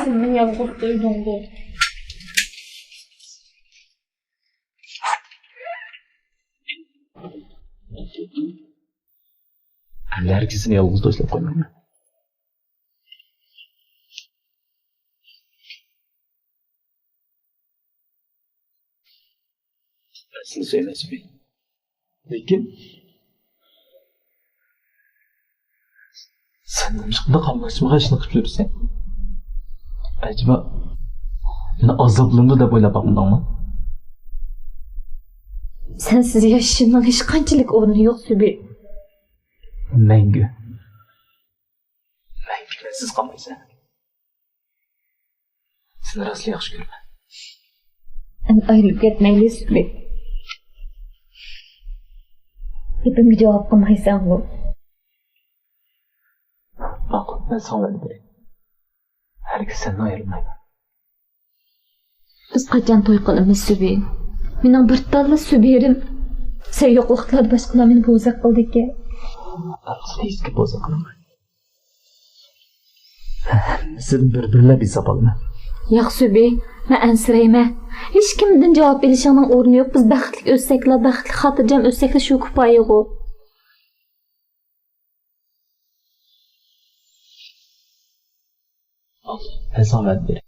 Sen beni yalnız duydun bu. Herkesini yalnız doysa koymam. Ben seni söylemesin. Lekin sen shunday qolmoqchiman ishni qilib yursan. Acaba meni azoblanadi deb o'ylab baqdingmi? Sensiz yaşamın hiç qanchalik o'rni yo'q Subi. Mangu. Mangu mensiz qolmaysan. Seni rostla yaxshi ko'raman. Endi ayrılıp ketmayli Subi. Gapimga javob qilmaysan bu. Ma'qul, ben sana bereyim. Herkes senden ayrılmayman. Biz qachon to'y qilamiz Subi? Mening bir talla Subirim. Sen yo'qliklarda boshqalar meni bo'zaq qildi ekan. Eski boza qilman. Siz bir-birlar hisob olaman. Yo'q Subi, men ansirayman. Hech kimdan javob berishingning o'rni yo'q. Biz baxtli o'ssaklar, baxtli xotirjam o'ssaklar shu kifoya-ku. Ben sana vereyim.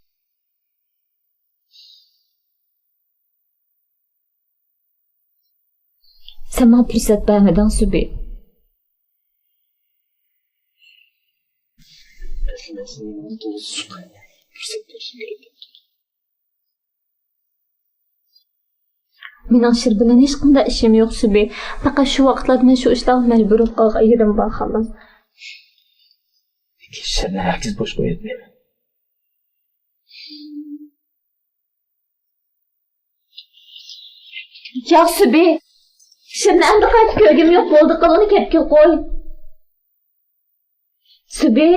Sen bana fırsat vermeden Subi. Ben senin dolusu fırsat verişim gerekiyor. Mening shir bilan hech qanday ishim yo'q Subi. Faqat shu vaqtlarda men shu ishlarga majbur qolgan yerim bor xolos. Seni herkes boş koyatmayman. Yo'q Subi. Şimdi endi qaytib ko'rgim yo'q bo'ldi. Qilini ketga qo'y. Subi.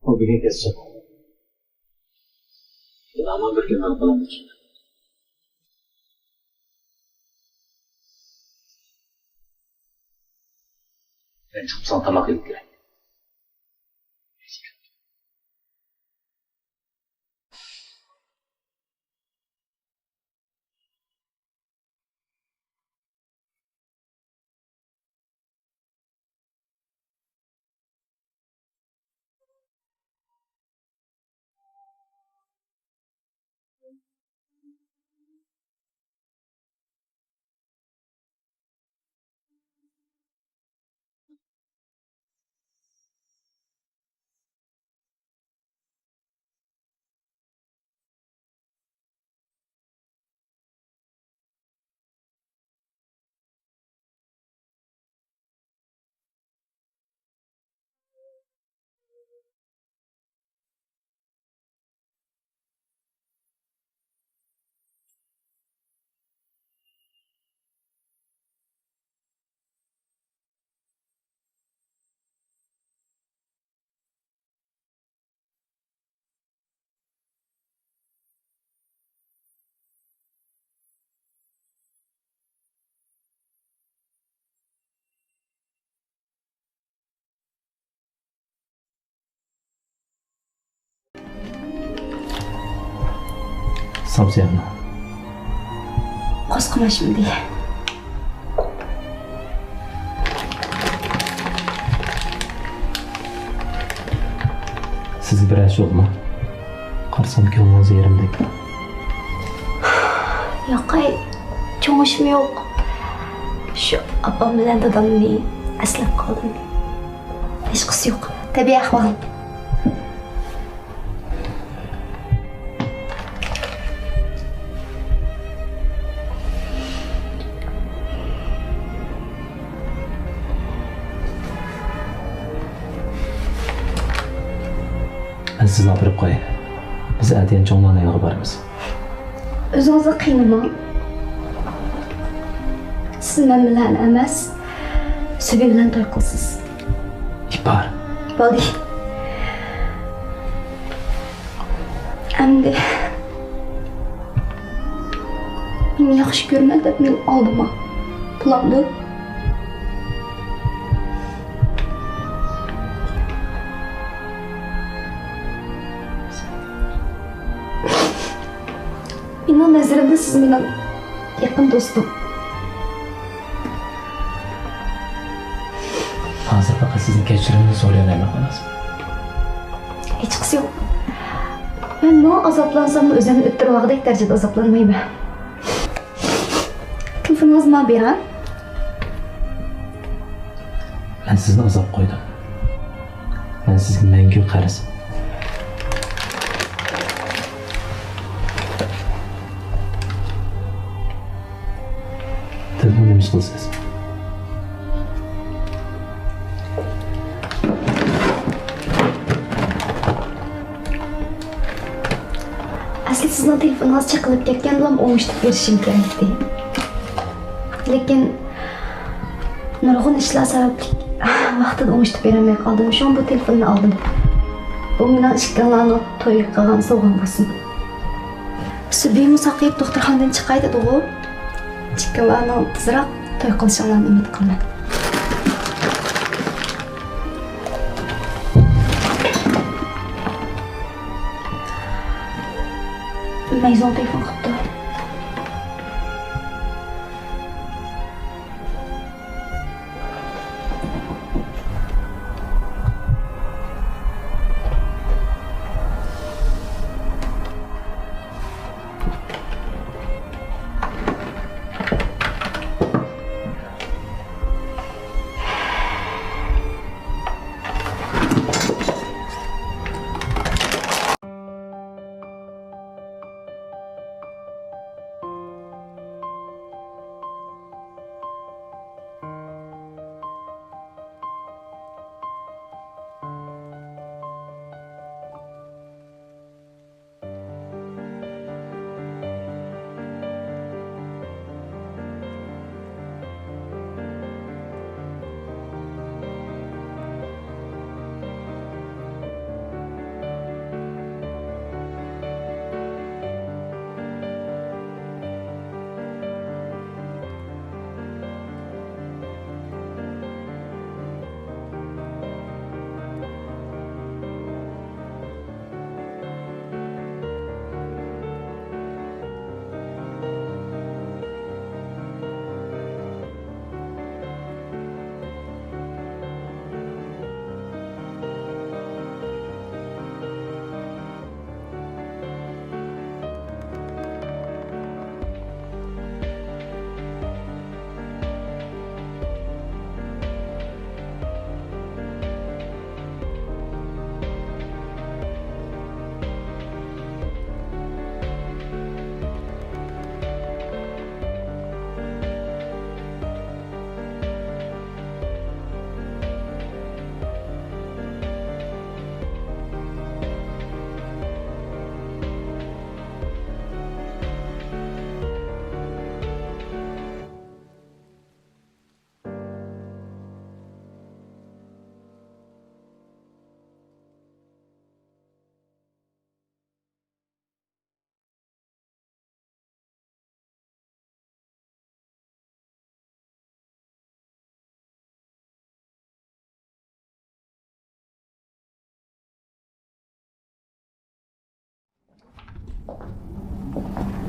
O bir gün geçecek. Ama bir gün algılanır. Ben çok saltamak ilgilen. Samsiyana. Qo'zqama şimdi. Siz bir ish yo'qmi? Qarsam ko'nglingiz yerimdek. Yo'q, cho'ng ishim yo'q. Shu opam bilan dadamni eslab qoldim. Hech qisi yo'q. Tabiiy ahvol. Ben sizni olib qo'yay. Biz atyan cho'nglarni yig'ib boramiz. O'zingizni qiynamang. Siz men bilan emas, Subi bilan to'y qilasiz. İpar. Bo'ldi. Endi Meni yaxshi ko'rma deb men oldima. Pulamdi. Mening nazarimda siz mening yaqin do'stim. Hozir faqat sizning kechirimni so'rayman xolos. Hech qisi yo'q. Ben ne azaplansam özümü öttürü vaqdek derecede azaplanmayım. Telefonunuz mu bir ha? Ben sizni azap qo'ydim. Ben sizga mangu qarasam. Telefon nima qilasiz? Asli sizin telefonunuz çakılıp ketken bilan o'ngishtirib berishim kerakdi. Lekin nurg'un ishlar sababli vaqtida o'ngishtirib berolmay qoldim. Shu bu telefonni oldim. Bu mening ishkanlarni to'y qilgan sovg'am bo'lsin. Subiy Saqib doktorxonadan chiqay dedi-ku. Chiqqanlarni tezroq to'y qilishinglarni umid qilaman. Maison telefon qilibdi.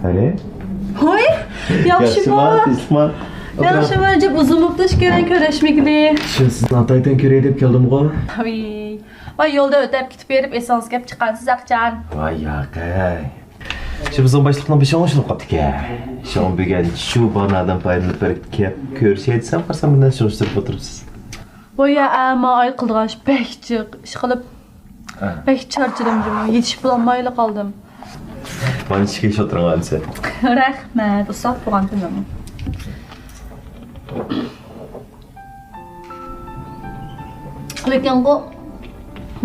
Ali? Hoy, yaxshi bor. Isma. Yaxshi bor, deb uzun bo'libdi shikaylan ko'rishmikli. Shu sizni ataydan ko'ray deb keldim-ku. Voy. Voy, yo'lda o'tib ketib berib, esonsiz gap chiqqansiz aqchan. Voy yaqay. Shu bizning boshliqning bir shonishib qopdi-ku. Shon degan shu bonadan foydalanib bir kep ko'rsaytsam, qarsam bundan shonishtirib o'tiribsiz. Voy, ama ay qilgan bekchiq, ish qilib bek charchadim, yetishib bo'lmayli qoldim. Bana ishga ish o'tirgansiz. Rahmat, uzoq bo'lgan kunim. Lekin bu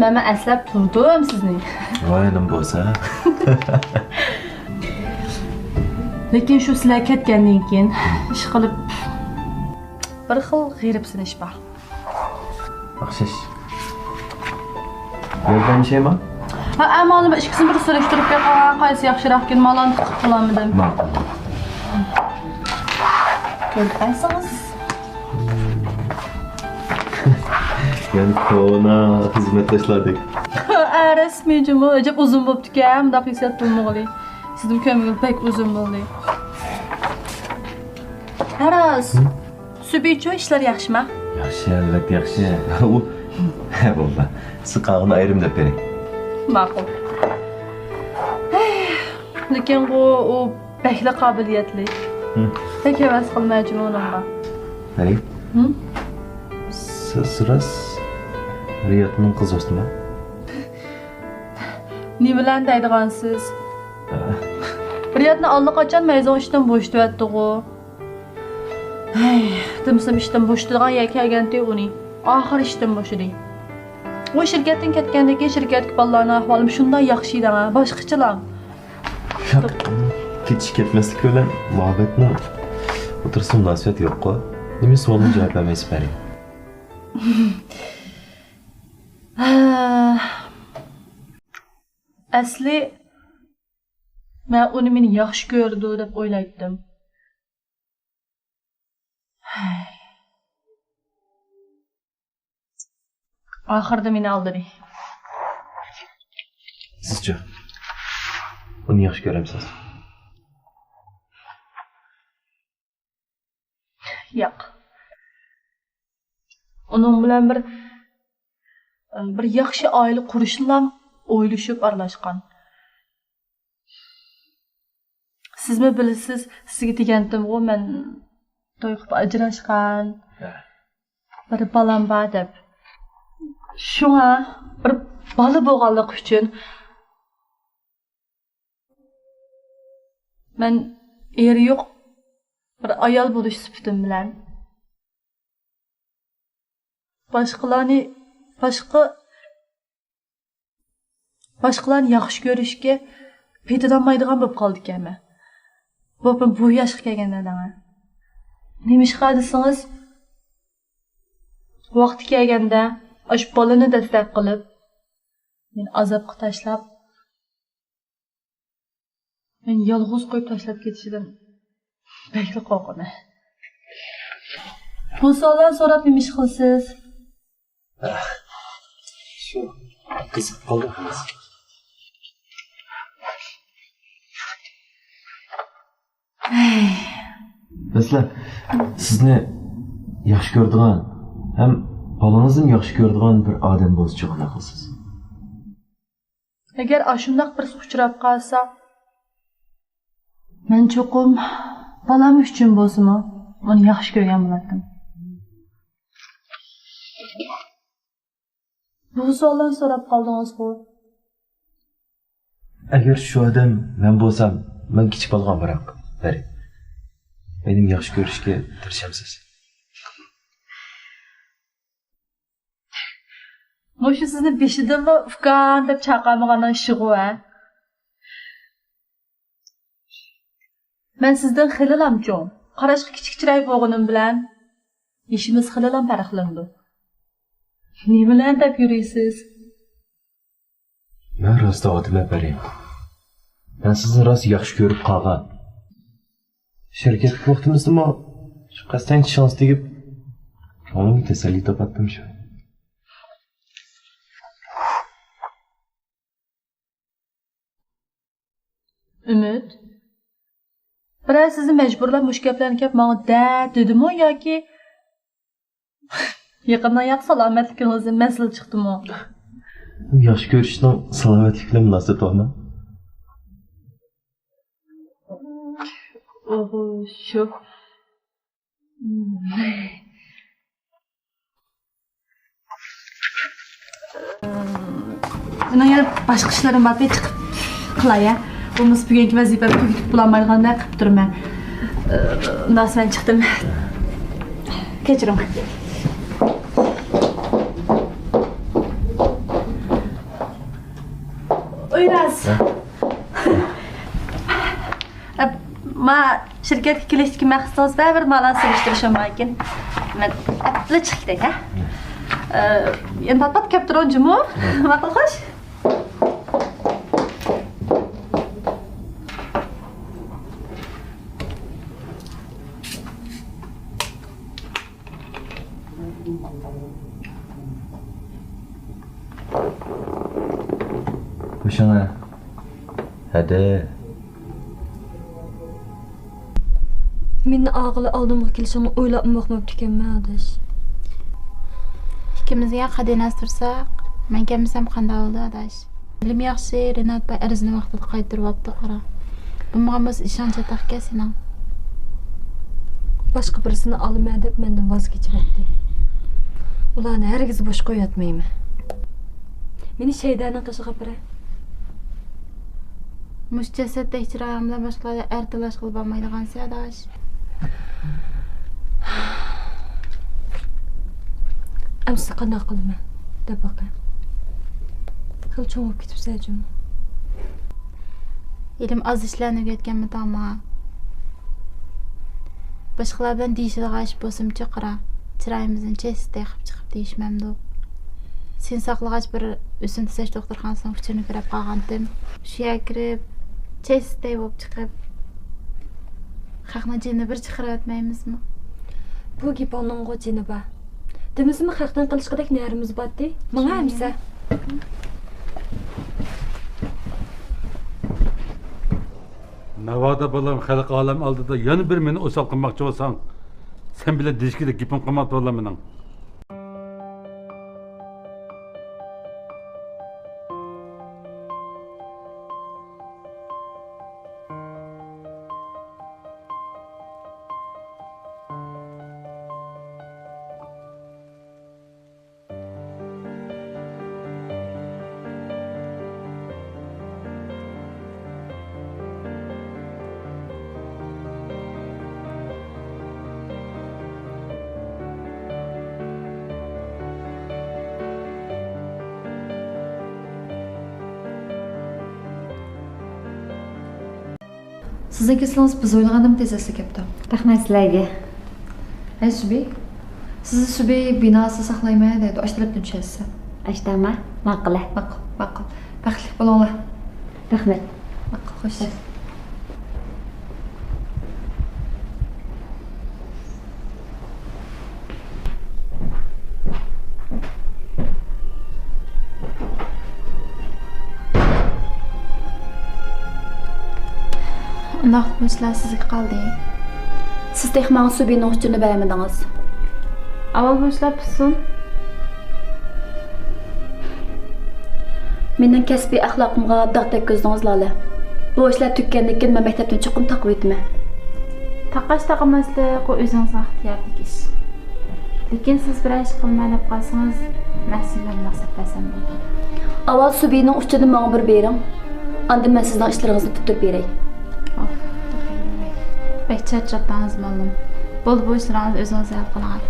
mama aslab turdim sizni. Voy, nima bo'lsa. Lekin shu sizlar ketgandan keyin ish qilib bir xil g'iribsinish bor. Baxshish. Yerdan şeymi? Ha, ammo nima ikkisini bir surishtirib qo'ygan, qaysi yaxshiroq ekan, malon qilamidim. Ma'qul. Ko'rgansiz. Yani kona hizmetleşlerdik. Resmi cümle acaba uzun bo'pti-ku, bundaq hissiyat bo'lmog'li. Sizning ko'ngil pek uzun bo'ldi. Aras. Subichu ishlar yaxshimi? Yaxshi, albatta yaxshi. U bo'ldi. Siqog'ini ayrim deb bering. Ma'qul. Lekin u bekli qobiliyatli. Pek havas qilmayman unga. Nari? Siz Riyotning qiz do'stimi? Ne bilan deydigansiz? Riyotni allaqachon maydon ishdan bo'shatdi-ku. Timsim ishdan bo'shatigan kelganda uni oxir ishdan bo'shadi. O shirkatdan ketgandan keyin shirkatga bolalarning ahvoli shunday yaxshi edi, boshqachalar. Ketish ketmaslik bilan muhabbatni o'tirsa munosabat yo'q-ku. Nima savolga javob bermaysiz bering? Asli men uni meni yaxshi ko'rdi deb o'ylaydim. Oxirda meni aldiri. Sizchi? Uni yaxshi ko'ramsiz? Yo'q. Uning bilan bir yaxshi oila qurishni o'ylashib aralashgan. Sizmi bilasiz, sizga degandim-ku, men to'y qilib ajrashgan. Bir balam bor deb. Shunga bir bola bo'lganlik uchun men eri yo'q bir ayol bo'lish sifatim bilan boshqalarni yaxshi ko'rishga paytolmaydigan bo'lib qoldik ekan. Bu yoshga kelganda nima desangiz, vaqti kelganda ash bolani dastak qilib, men azobga tashlab, men yolg'iz qo'yib tashlab ketishidan bekli qo'rqaman. Bu savollarni so'rab nima ish qilsiz? Shu qiziq qoldi. Mesela sizni yaxshi ko'radigan ham bolangizni yaxshi ko'radigan bir odam bo'lsa qanday qilasiz? Agar ashundoq bir uchrab qolsa, men cho'qim balam uchun bo'lsa-mu, uni yaxshi ko'rgan bo'lardim. Bu savollarni so'rab qoldingiz-ku. Agar shu odam men bo'lsam, men kichik bo'lgan biroq, bering. Benim yaxshi ko'rishga tirishamsiz. Mo'shu sizni beshidimi ufkan deb chaqirmagandan shig'u-a? Men sizdan xilalam cho'ng. Qarashqa kichikchiroq bo'lganim bilan ishimiz xilalam farqlandi. Nima bilan deb yurasiz? Men rost odimga bering. Men sizni rost yaxshi ko'rib qolgan. Şirket vaqtimizda mo shu qasdan shans tegib, ko'nglimga tasalli topatdim shu. Umid. Biroz sizni majburlab mush gaplarni kelib menga dedimi yoki yaqindan yoq salomatligingizni masala chiqdimi? Yaxshi ko'rishning salomatlik bilan munosabat bormi? Şu. Buna yana başqa ishlarim bor, chiqib qilay. Bo'lmasa bugungi vazifamni tugatib bo'lmaydiganda qilib turman. Undan so'ng chiqdim. Kechiring. Oyras. Ma shirkatga kelishga maqsadsiz bir malon surishtirishim mumkin. Men atla chiqdik, ha? Endi pat kelib turibjimi? Ma'qul xo'sh? Qo'shinglar. Hadi. Meni og'ili oldimga kelishimni o'ylab boqmabdi ekanman adash. Ikkimizga qadinaz tursak, men kelmasam qanday bo'ldi adash? Bilim yaxshi, Renat bay arizni vaqtida qaytaryapti qara. Bunga biz ishonch taqqa seni. Boshqa birisini olmayman deb mendan voz kechyapti. Ularni hargiz bosh qo'yatmayman. Meni shaydaning qishiga bira. Mush jasadda chiroyim bilan boshqalarga ertalash qilib olmaydigan adash. Amsa qanday qilman deb baqay. Qil cho'ngib ketibsan jum. Elim az ishlarni o'rgatganmi tamma. Boshqalar bilan deyishadigan ish bo'lsimcha qara. Chiroyimizni chesda qilib chiqib deyishmamdi. Sen saqlag'ach bir o'simta tisash doktorxonasining kuchini kirib qolgandim. Shu yerga kirib chesda bo'lib chiqib xalqni jinni bir chiqarib o'tmaymizmi? Bu gap oningga jini bor. Demizmi xalqdan qilishqidek nerimiz bordi? Menga amsa. Navoda bolam xalq olam oldida yana bir meni o'sal qilmoqchi bo'lsang, sen bilan deshkida gapim qilmoqchi bo'laman mening. Sizning kelishingiz biz o'ylagandan tez kelibdi. Rahmat sizlarga. Ay Subey, sizni Subey binosi saqlayman deydi. Ashtarabdan tushasiz. Ashtama, ma'qula. Ma'qul, ma'qul. Baxtli bo'linglar. Rahmat. Ma'qul, xo'sh. Undaq bo'lsa sizga qoldi. Siz texman Subeyning uchini bermadingiz. Avval boshlab bitsin. Mening kasbiy axloqimga dog' tekkizdiz Lola. Bu ishlar tuggandan keyin men maktabdan chiqib taqib o'tman. Taqash taqamaslik o o'zingiz ixtiyorlik ish. Lekin siz bir ish qilmay deb qolsangiz, mas'uliyat maqsadlasam bo'ladi. Avval Subeyning uchini menga bir bering. Endi men sizning ishlaringizni tutib beray. Bek charchatdingiz ma'lum. Bo'ldi bu ishlarni o'zingiz hal qiling.